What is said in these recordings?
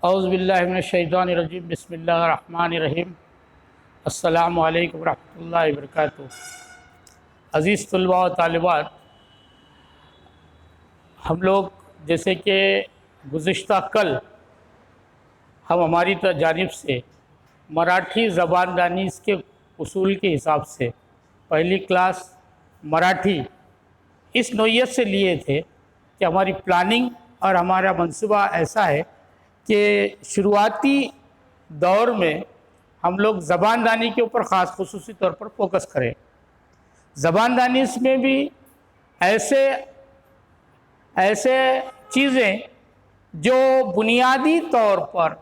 اعوذ باللہ من الشیطان الرجیم، بسم اللہ الرحمن الرحیم۔ السلام علیکم ورحمۃ اللہ وبرکاتہ۔ عزیز طلباء و طالبات، ہم لوگ جیسے کہ گزشتہ کل ہم ہماری جانب سے مراٹھی زبان دانی کے اصول کے حساب سے پہلی کلاس مراٹھی اس نوعیت سے لیے تھے کہ ہماری پلاننگ اور ہمارا منصوبہ ایسا ہے کہ شروعاتی دور میں ہم لوگ زبان دانی کے اوپر خصوصی طور پر فوکس کریں۔ زبان دانی میں بھی ایسے چیزیں جو بنیادی طور پر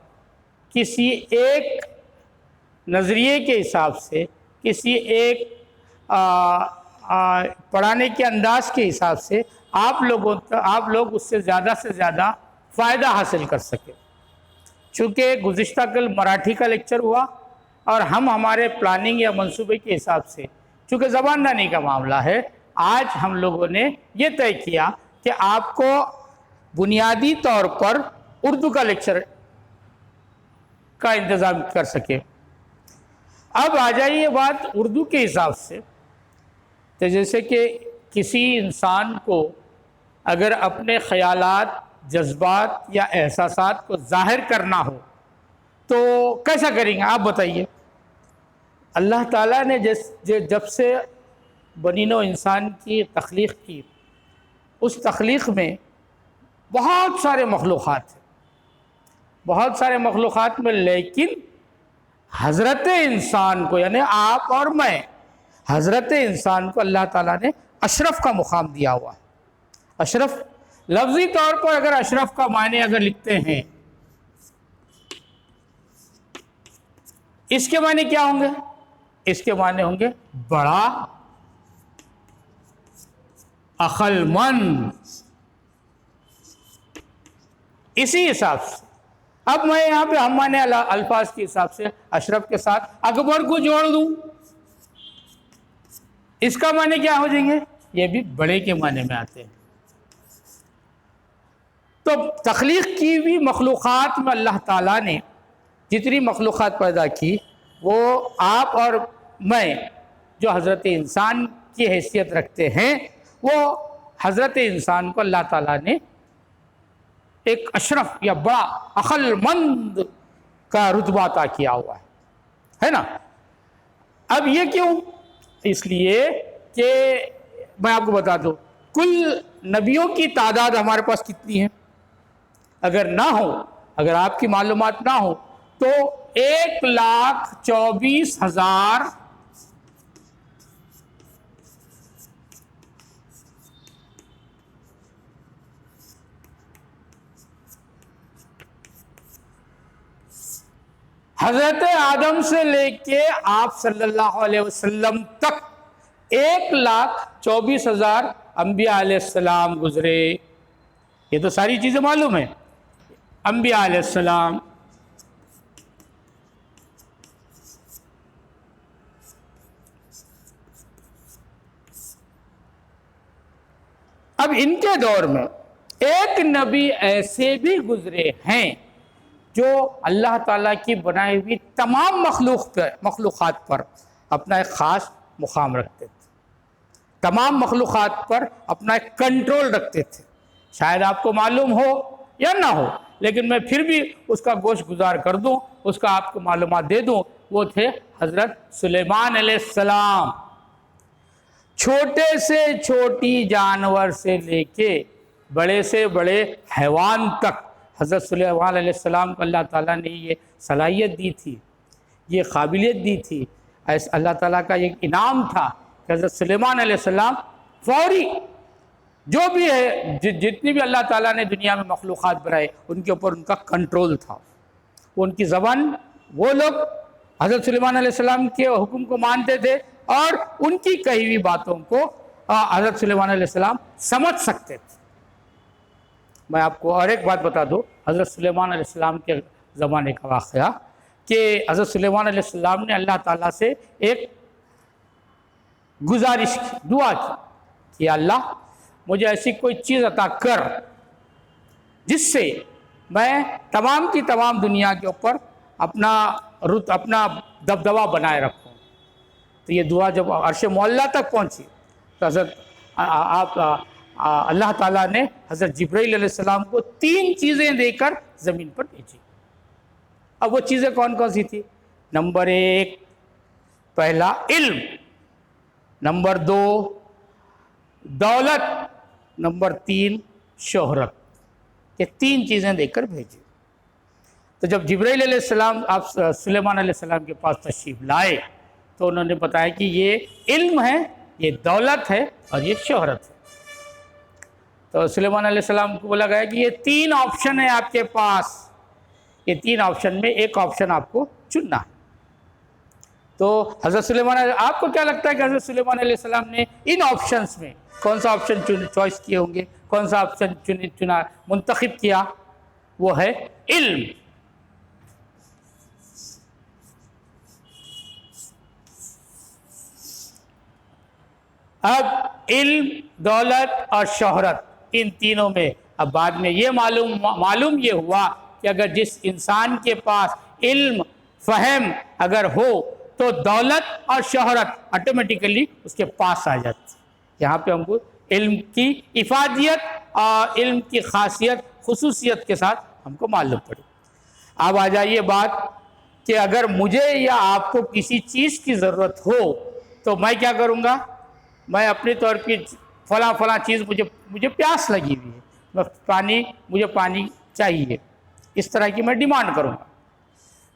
کسی ایک نظریے کے حساب سے، کسی ایک پڑھانے کے انداز کے حساب سے آپ لوگ اس سے زیادہ فائدہ حاصل کر سکیں۔ چونکہ گزشتہ کل مراٹھی کا لیکچر ہوا اور ہم ہمارے پلاننگ یا منصوبے کے حساب سے، چونکہ زبان دانی کا معاملہ ہے، آج ہم لوگوں نے یہ طے کیا کہ آپ کو بنیادی طور پر اردو کا لیکچر کا انتظام کر سکے۔ اب آ جائیے بات اردو کے حساب سے، تو جیسے کہ کسی انسان کو اگر اپنے خیالات، جذبات یا احساسات کو ظاہر کرنا ہو تو کیسا کریں گے؟ آپ بتائیے۔ اللہ تعالیٰ نے جب سے بنی نوع انسان کی تخلیق کی، اس تخلیق میں بہت سارے مخلوقات ہیں، بہت سارے مخلوقات میں، لیکن حضرت انسان کو، یعنی آپ اور میں، حضرت انسان کو اللہ تعالیٰ نے اشرف کا مقام دیا ہوا ہے۔ اشرف لفظی طور پر اگر اشرف کا معنی اگر لکھتے ہیں، اس کے معنی کیا ہوں گے؟ اس کے معنی ہوں گے بڑا، عقل مند۔ اسی حساب سے اب میں یہاں پہ ہم معنی الفاظ کے حساب سے اشرف کے ساتھ اکبر کو جوڑ دوں، اس کا معنی کیا ہو جائیں گے؟ یہ بھی بڑے کے معنی میں آتے ہیں۔ تو تخلیق کی بھی مخلوقات میں اللہ تعالیٰ نے جتنی مخلوقات پیدا کی، وہ آپ اور میں جو حضرت انسان کی حیثیت رکھتے ہیں، وہ حضرت انسان کو اللہ تعالیٰ نے ایک اشرف یا بڑا عقل مند کا رتبہ عطا کیا ہوا ہے نا۔ اب یہ کیوں؟ اس لیے کہ میں آپ کو بتا دوں، کل نبیوں کی تعداد ہمارے پاس کتنی ہے؟ اگر آپ کی معلومات نہ ہو تو 1,24,000 حضرت آدم سے لے کے آپ صلی اللہ علیہ وسلم تک 1,24,000 انبیاء علیہ السلام گزرے۔ یہ تو ساری چیزیں معلوم ہیں۔ انبیاء علیہ السلام، اب ان کے دور میں ایک نبی ایسے بھی گزرے ہیں جو اللہ تعالیٰ کی بنائی ہوئی تمام مخلوقات پر اپنا ایک خاص مقام رکھتے تھے، تمام مخلوقات پر اپنا ایک کنٹرول رکھتے تھے۔ شاید آپ کو معلوم ہو یا نہ ہو، لیکن میں پھر بھی اس کا گوشت گزار کر دوں، اس کا آپ کو معلومات دے دوں۔ وہ تھے حضرت سلیمان علیہ السلام۔ چھوٹے سے چھوٹی جانور سے لے کے بڑے سے بڑے حیوان تک حضرت سلیمان علیہ السلام کو اللہ تعالیٰ نے یہ صلاحیت دی تھی، یہ قابلیت دی تھی۔ اللہ تعالیٰ کا یہ انعام تھا کہ حضرت سلیمان علیہ السلام فوری جو بھی ہے، جتنی بھی اللہ تعالیٰ نے دنیا میں مخلوقات بنائے، ان کے اوپر ان کا کنٹرول تھا۔ ان کی زبان، وہ لوگ حضرت سلیمان علیہ السلام کے حکم کو مانتے تھے اور ان کی کہی ہوئی باتوں کو حضرت سلیمان علیہ السلام سمجھ سکتے تھے۔ میں آپ کو اور ایک بات بتا دوں، حضرت سلیمان علیہ السلام کے زمانے کا واقعہ، کہ حضرت سلیمان علیہ السلام نے اللہ تعالیٰ سے ایک گزارش کی، دعا کی کہ اللہ مجھے ایسی کوئی چیز عطا کر جس سے میں تمام کی تمام دنیا کے اوپر اپنا دبدبہ بنائے رکھوں۔ تو یہ دعا جب عرش معلیٰ تک پہنچی تو اللہ تعالیٰ نے حضرت جبرائیل علیہ السلام کو 3 چیزیں دے کر زمین پر بھیجی۔ اب وہ چیزیں کون کون سی تھی؟ نمبر 1 پہلا علم، نمبر 2 دولت، نمبر 3 شہرت۔ یہ 3 چیزیں دے کر بھیجی۔ تو جب جبرائیل علیہ السلام آپ سلیمان علیہ السلام کے پاس تشریف لائے تو انہوں نے بتایا کہ یہ علم ہے، یہ دولت ہے اور یہ شہرت ہے۔ تو سلیمان علیہ السلام کو بولا گیا کہ یہ 3 آپشن ہیں آپ کے پاس، یہ 3 آپشن میں ایک آپشن آپ کو چننا ہے۔ تو حضرت سلیمان آپ کو کیا لگتا ہے کہ حضرت سلیمان علیہ السلام نے ان آپشنز میں کون سا آپشن چوائس کیے ہوں گے، کون سا آپشن چنا منتخب کیا؟ وہ ہے علم۔ اب علم، دولت اور شہرت، ان تینوں میں اب بعد میں یہ معلوم یہ ہوا کہ اگر جس انسان کے پاس علم، فہم اگر ہو تو دولت اور شہرت آٹومیٹیکلی اس کے پاس آ جاتی۔ یہاں پہ ہم کو علم کی افادیت اور علم کی خاصیت، خصوصیت کے ساتھ ہم کو معلوم پڑی۔ اب آ جائیے بات کہ اگر مجھے یا آپ کو کسی چیز کی ضرورت ہو تو میں کیا کروں گا؟ میں اپنے طور پہ فلاں چیز مجھے پیاس لگی ہوئی ہے، مجھے پانی چاہیے، اس طرح کی میں ڈیمانڈ کروں گا۔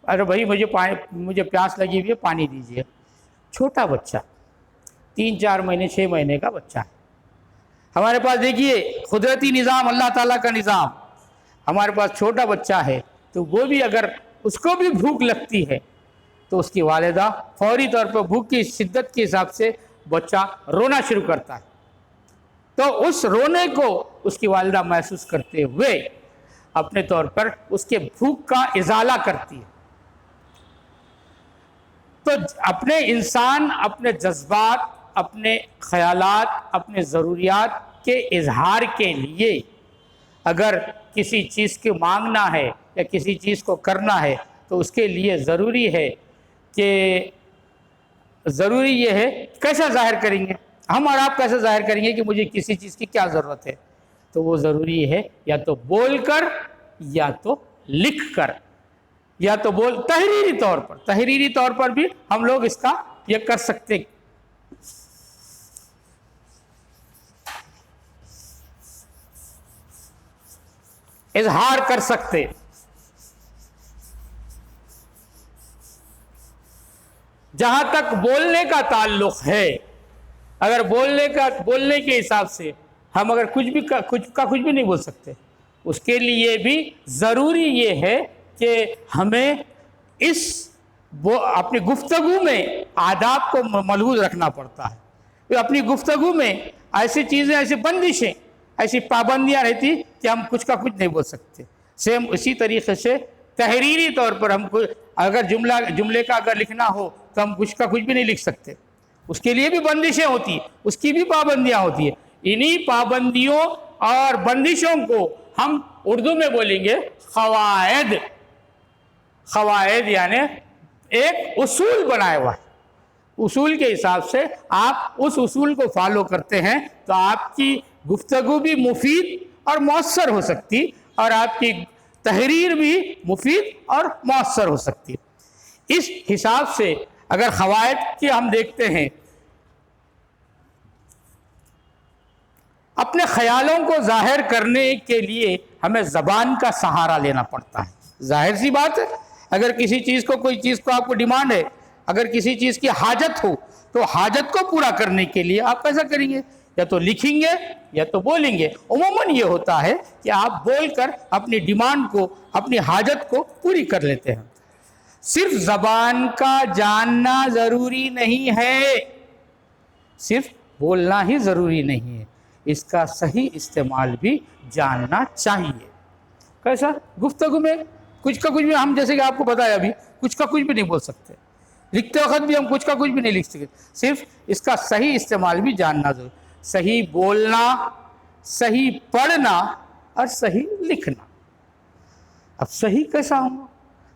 ارے بھائی مجھے پیاس لگی ہوئی ہے، پانی دیجیے۔ چھوٹا بچہ 3-4 مہینے 6 مہینے کا بچہ ہے، ہمارے پاس دیکھیے قدرتی نظام، اللہ تعالیٰ کا نظام، ہمارے پاس چھوٹا بچہ ہے تو وہ بھی اگر اس کو بھی بھوک لگتی ہے تو اس کی والدہ فوری طور پر بھوک کی شدت کے حساب سے بچہ رونا شروع کرتا ہے، تو اس رونے کو اس کی والدہ محسوس کرتے ہوئے اپنے طور پر اس کے بھوک کا ازالہ کرتی ہے۔ تو اپنے انسان اپنے جذبات، اپنے خیالات، اپنے ضروریات کے اظہار کے لیے اگر کسی چیز کی مانگنا ہے یا کسی چیز کو کرنا ہے تو اس کے لیے ضروری یہ ہے کیسا ظاہر کریں گے ہم اور آپ، کیسے ظاہر کریں گے کہ مجھے کسی چیز کی کیا ضرورت ہے؟ تو وہ ضروری ہے یا تو بول کر یا تو لکھ کر، یا تو تحریری طور پر بھی ہم لوگ اس کا یہ کر سکتے، اظہار کر سکتے۔ جہاں تک بولنے کا تعلق ہے، اگر بولنے کے حساب سے ہم اگر کچھ بھی نہیں بول سکتے، اس کے لیے بھی ضروری یہ ہے کہ ہمیں اپنی گفتگو میں آداب کو ملحوظ رکھنا پڑتا ہے۔ اپنی گفتگو میں ایسی چیزیں، ایسی بندشیں، ایسی پابندیاں رہتی کہ ہم کچھ نہیں بول سکتے۔ سیم اسی طریقے سے تحریری طور پر ہم کو اگر جملے کا اگر لکھنا ہو تو ہم کچھ بھی نہیں لکھ سکتے، اس کے لیے بھی بندشیں ہوتی ہیں، اس کی بھی پابندیاں ہوتی ہیں۔ انہی پابندیوں اور بندشوں کو ہم اردو میں بولیں گے قواعد۔ یعنی ایک اصول بنایا ہوا ہے، اصول کے حساب سے آپ اس اصول کو فالو کرتے ہیں تو آپ کی گفتگو بھی مفید اور مؤثر ہو سکتی، اور آپ کی تحریر بھی مفید اور مؤثر ہو سکتی۔ اس حساب سے اگر قواعد کی ہم دیکھتے ہیں، اپنے خیالوں کو ظاہر کرنے کے لیے ہمیں زبان کا سہارا لینا پڑتا ہے۔ ظاہر سی بات ہے، اگر کسی چیز کو کوئی چیز کو آپ کو ڈیمانڈ ہے، اگر کسی چیز کی حاجت ہو تو حاجت کو پورا کرنے کے لیے آپ کیسا کریں گے؟ یا تو لکھیں گے یا تو بولیں گے۔ عموماً یہ ہوتا ہے کہ آپ بول کر اپنی ڈیمانڈ کو، اپنی حاجت کو پوری کر لیتے ہیں۔ صرف زبان کا جاننا ضروری نہیں ہے، صرف بولنا ہی ضروری نہیں ہے، اس کا صحیح استعمال بھی جاننا چاہیے۔ کیسا؟ گفتگو میں کچھ بھی ہم، جیسے کہ آپ کو بتایا ابھی، کچھ بھی نہیں بول سکتے، لکھتے وقت بھی ہم کچھ بھی نہیں لکھ سکتے، صرف اس کا صحیح استعمال بھی جاننا ضروری۔ صحیح بولنا، صحیح پڑھنا اور صحیح لکھنا، اب صحیح کیسا ہوں؟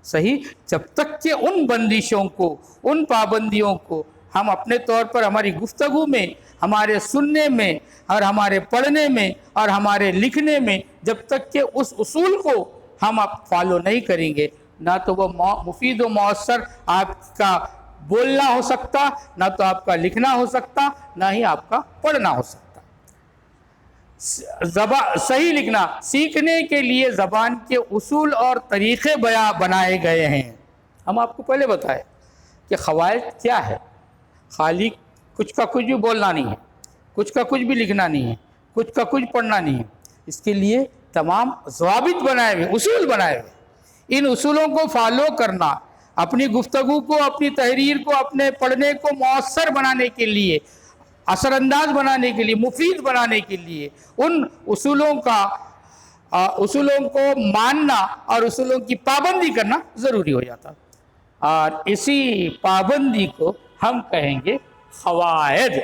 صحیح جب تک کہ ان بندشوں کو، ان پابندیوں کو ہم اپنے طور پر ہماری گفتگو میں، ہمارے سننے میں اور ہمارے پڑھنے میں اور ہمارے لکھنے میں جب تک کہ اس اصول کو ہم فالو نہیں کریں گے، نہ تو وہ مفید و مؤثر آپ کا بولنا ہو سکتا، نہ تو آپ کا لکھنا ہو سکتا، نہ ہی آپ کا پڑھنا ہو سکتا۔ صحیح لکھنا سیکھنے کے لیے زبان کے اصول اور طریقے بنائے گئے ہیں۔ ہم آپ کو پہلے بتائے کہ قواعد کیا ہے، خالی کچھ کا کچھ بھی بولنا نہیں ہے، کچھ کا کچھ بھی لکھنا نہیں ہے، کچھ کا کچھ پڑھنا نہیں ہے۔ اس کے لیے تمام ضوابط بنائے ہوئے، اصول بنائے ہوئے، ان اصولوں کو فالو کرنا اپنی گفتگو کو، اپنی تحریر کو، اپنے پڑھنے کو مؤثر بنانے کے لیے، اثر انداز بنانے کے لیے، مفید بنانے کے لیے ان اصولوں کو ماننا اور اصولوں کی پابندی کرنا ضروری ہو جاتا، اور اسی پابندی کو ہم کہیں گے قواعد۔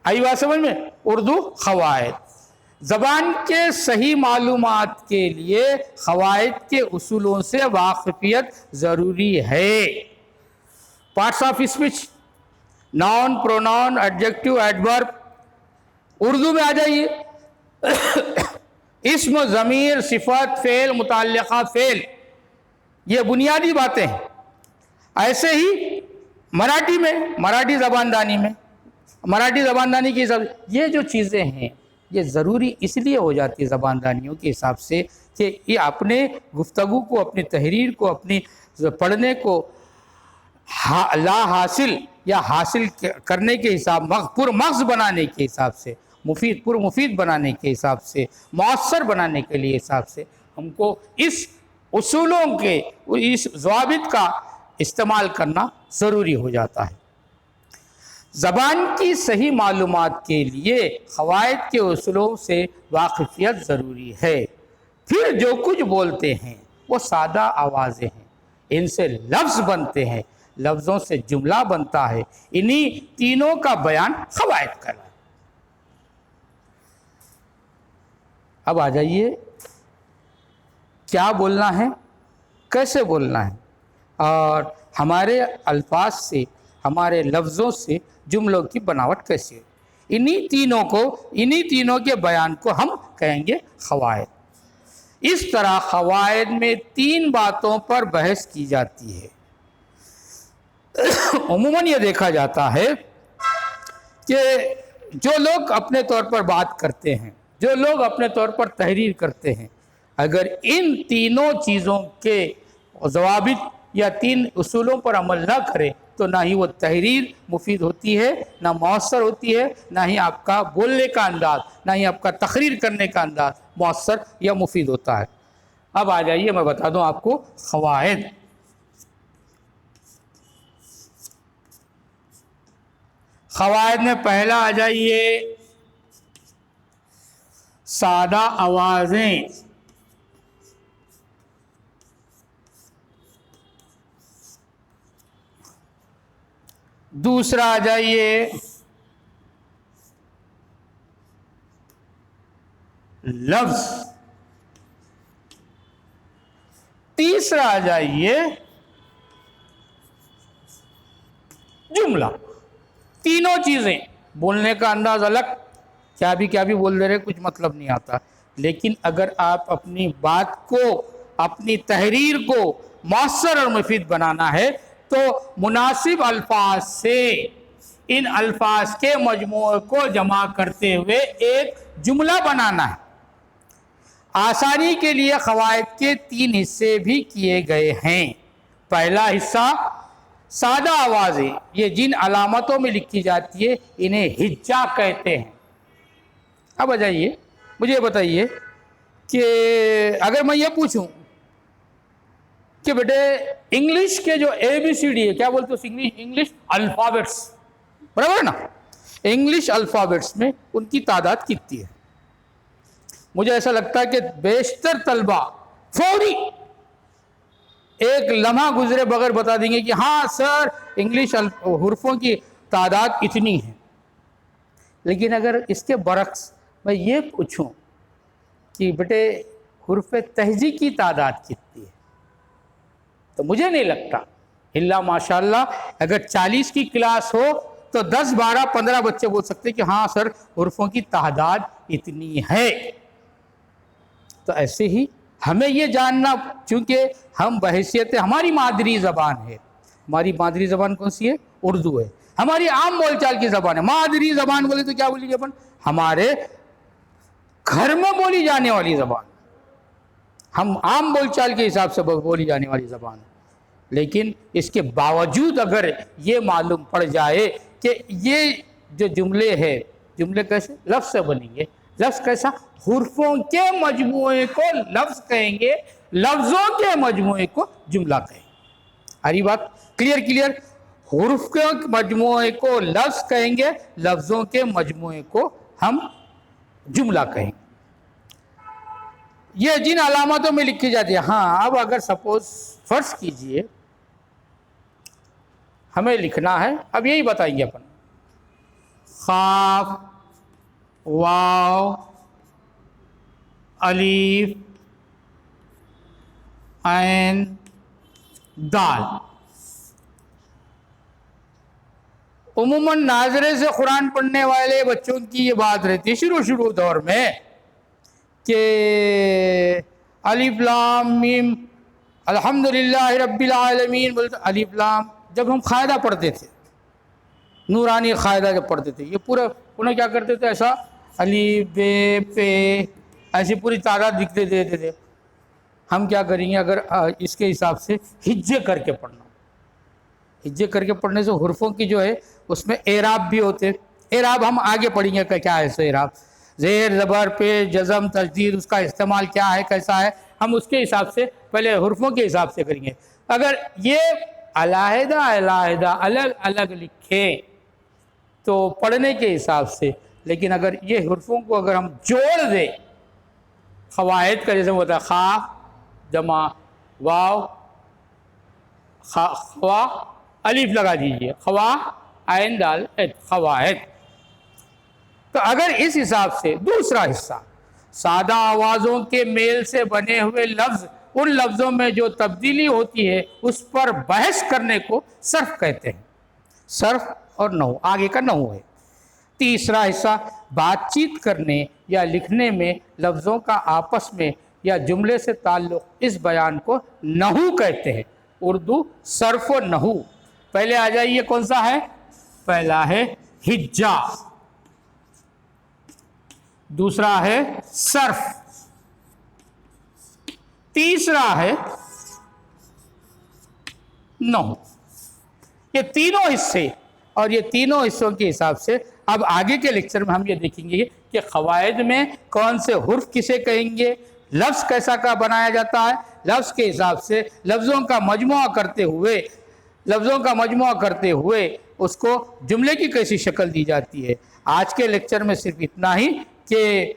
آئی بات سمجھ میں؟ اردو قواعد۔ زبان کے صحیح معلومات کے لیے قواعد کے اصولوں سے واقفیت ضروری ہے۔ Parts of speech, noun, pronoun, adjective, adverb, Urdu میں آ جائیے۔ اسم، ضمیر، صفت، فعل، متعلقہ فعل، یہ بنیادی باتیں ہیں۔ ایسے ہی مراٹھی میں، مراٹھی زباندانی کے حساب سے یہ جو چیزیں ہیں یہ ضروری اس لیے ہو جاتی ہے زباندانیوں کے حساب سے کہ یہ اپنے گفتگو کو، اپنی تحریر کو، اپنی پڑھنے کو لا حاصل یا حاصل کرنے کے حساب، پر مغز بنانے کے حساب سے، مفید بنانے کے حساب سے، مؤثر بنانے کے لیے حساب سے ہم کو اس اصولوں کے، اس ضوابط کا استعمال کرنا ضروری ہو جاتا ہے۔ زبان کی صحیح معلومات کے لیے قواعد کے اصولوں سے واقفیت ضروری ہے۔ پھر جو کچھ بولتے ہیں وہ سادہ آوازیں ہیں، ان سے لفظ بنتے ہیں، لفظوں سے جملہ بنتا ہے، انہی تینوں کا بیان قواعد کرنا ہے۔ اب آ جائیے کیا بولنا ہے، کیسے بولنا ہے، اور ہمارے الفاظ سے، ہمارے لفظوں سے جملوں کی بناوٹ کیسی ہے۔ انہی تینوں کے بیان کو ہم کہیں گے قواعد۔ اس طرح قواعد میں 3 باتوں پر بحث کی جاتی ہے۔ عموماً یہ دیکھا جاتا ہے کہ جو لوگ اپنے طور پر بات کرتے ہیں، جو لوگ اپنے طور پر تحریر کرتے ہیں، اگر ان تینوں چیزوں کے ضوابط یا 3 اصولوں پر عمل نہ کرے تو نہ ہی وہ تحریر مفید ہوتی ہے، نہ مؤثر ہوتی ہے، نہ ہی آپ کا بولنے کا انداز، نہ ہی آپ کا تقریر کرنے کا انداز مؤثر یا مفید ہوتا ہے۔ اب آ جائیے میں بتا دوں آپ کو قواعد۔ قواعد میں پہلا آ جائیے سادہ آوازیں۔ دوسرا آ جائیے لفظ۔ تیسرا آ جائیے جملہ۔ تینوں چیزیں، بولنے کا انداز الگ، کیا بھی بول دے رہے، کچھ مطلب نہیں آتا، لیکن اگر آپ اپنی بات کو، اپنی تحریر کو مؤثر اور مفید بنانا ہے تو مناسب الفاظ سے ان الفاظ کے مجموعے کو جمع کرتے ہوئے ایک جملہ بنانا ہے۔ آسانی کے لیے قواعد کے 3 حصے بھی کیے گئے ہیں۔ پہلا حصہ سادہ آوازیں، یہ جن علامتوں میں لکھی جاتی ہے انہیں ہجا کہتے ہیں۔ اب آ جائیے مجھے بتائیے کہ اگر میں یہ پوچھوں کہ بیٹے انگلش کے جو ABCD ہے، کیا بولتے ہیں انگلش الفابیٹس، برابر ہے نا؟ انگلش الفابیٹس میں ان کی تعداد کتنی ہے؟ مجھے ایسا لگتا ہے کہ بیشتر طلبہ فوری ایک لمحہ گزرے بغیر بتا دیں گے کہ ہاں سر انگلش حروفوں کی تعداد اتنی ہے۔ لیکن اگر اس کے برعکس میں یہ پوچھوں کہ بیٹے حروف تہجی کی تعداد کتنی ہے؟ تو مجھے نہیں لگتا اللہ ماشاءاللہ اگر 40 کی کلاس ہو تو 10 12 15 بچے بول سکتے کہ ہاں سر حروفوں کی تعداد اتنی ہے۔ تو ایسے ہی ہمیں یہ جاننا، چونکہ ہم بحیثیت ہماری مادری زبان ہے، ہماری مادری زبان کون سی ہے؟ اردو ہے، ہماری عام بول چال کی زبان ہے۔ مادری زبان بولے تو کیا بولی گے اپن؟ ہمارے گھر میں بولی جانے والی زبان، ہم عام بول چال کے حساب سے بولی جانے والی زبان ہے۔ لیکن اس کے باوجود اگر یہ معلوم پڑ جائے کہ یہ جو جملے ہے، جملے کیسے؟ لفظ سے بنیں گے۔ لفظ کیسا؟ حروفوں کے مجموعے کو لفظ کہیں گے، لفظوں کے مجموعے کو جملہ کہیں گے۔ ہری بات کلیئر؟ حروف کے مجموعے کو لفظ کہیں گے، لفظوں کے مجموعے کو ہم جملہ کہیں گے۔ یہ جن علامتوں میں لکھی جاتی ہے۔ ہاں اب اگر سپوز فرض کیجئے ہمیں لکھنا ہے، اب یہی بتائیں گے اپن، خاف، واو، الف، عین، دال۔ عموماً ناظرے سے قرآن پڑھنے والے بچوں کی یہ بات رہتی ہے شروع دور میں کہ الف لام میم الحمدللہ رب العالمین، بولتے الف لام۔ جب ہم قاعدہ پڑھتے تھے، نورانی قاعدہ جب پڑھتے تھے، یہ پورا انہیں کیا کرتے تھے؟ ایسا الف بے پے ایسی پوری تعداد لکھتے دیتے تھے۔ ہم کیا کریں گے اگر اس کے حساب سے ہجے کر کے پڑھنا، ہجے کر کے پڑھنے سے حروفوں کی جو ہے اس میں اعراب بھی ہوتے۔ اعراب ہم آگے پڑھیں گے کہ کیا ہے سو اعراب، زیر زبر پہ جزم تشدید اس کا استعمال کیا ہے، کیسا ہے، ہم اس کے حساب سے پہلے حروفوں کے حساب سے کریں گے۔ اگر یہ علیحدہ الگ الگ لکھے تو پڑھنے کے حساب سے، لیکن اگر یہ حروفوں کو اگر ہم جوڑ دیں، قواعد کا جیسے ہوتا ہے خا جمع واو، خوا الف لگا دیجئے، خوا عین دال قواعد۔ تو اگر اس حساب سے دوسرا حصہ سادہ آوازوں کے میل سے بنے ہوئے لفظ، ان لفظوں میں جو تبدیلی ہوتی ہے اس پر بحث کرنے کو صرف کہتے ہیں۔ صرف اور نحو آگے کا نحو ہے۔ تیسرا حصہ بات چیت کرنے یا لکھنے میں لفظوں کا آپس میں یا جملے سے تعلق، اس بیان کو نحو کہتے ہیں۔ اردو صرف و نحو۔ پہلے آ جائیے کون سا ہے؟ پہلا ہے ہجا، دوسرا ہے صرف، تیسرا ہے نحو۔ یہ تینوں حصے، اور یہ تینوں حصوں کے حساب سے اب آگے کے لیکچر میں ہم یہ دیکھیں گے کہ قواعد میں کون سے حرف کسے کہیں گے، لفظ کیسا کا بنایا جاتا ہے، لفظ کے حساب سے لفظوں کا مجموعہ کرتے ہوئے اس کو جملے کی کیسی شکل دی جاتی ہے۔ آج کے لیکچر میں صرف اتنا ہی کہ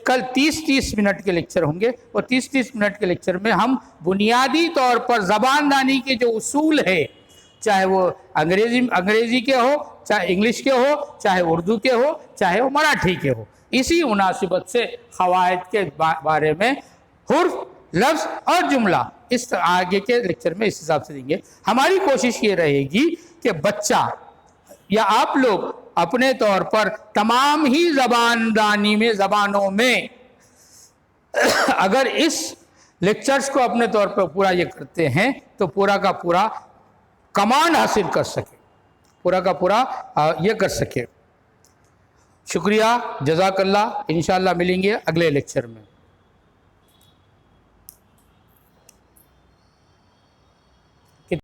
کل 30 منٹ کے لیکچر ہوں گے، اور 30 منٹ کے لیکچر میں ہم بنیادی طور پر زبان دانی کے جو اصول ہے، چاہے وہ انگریزی کے ہو، چاہے انگلش کے ہو، چاہے اردو کے ہو، چاہے وہ مراٹھی کے ہو، اسی مناسبت سے قواعد کے بارے میں حرف، لفظ اور جملہ اس آگے کے لیکچر میں اس حساب سے دیں گے۔ ہماری کوشش یہ رہے گی کہ بچہ یا آپ لوگ اپنے طور پر تمام ہی زبانوں میں اگر اس لیکچرز کو اپنے طور پر پورا یہ کرتے ہیں تو پورا کا پورا کمانڈ حاصل کر سکے، پورا کا پورا یہ کر سکے۔ شکریہ، جزاک اللہ۔ انشاءاللہ ملیں گے اگلے لیکچر میں۔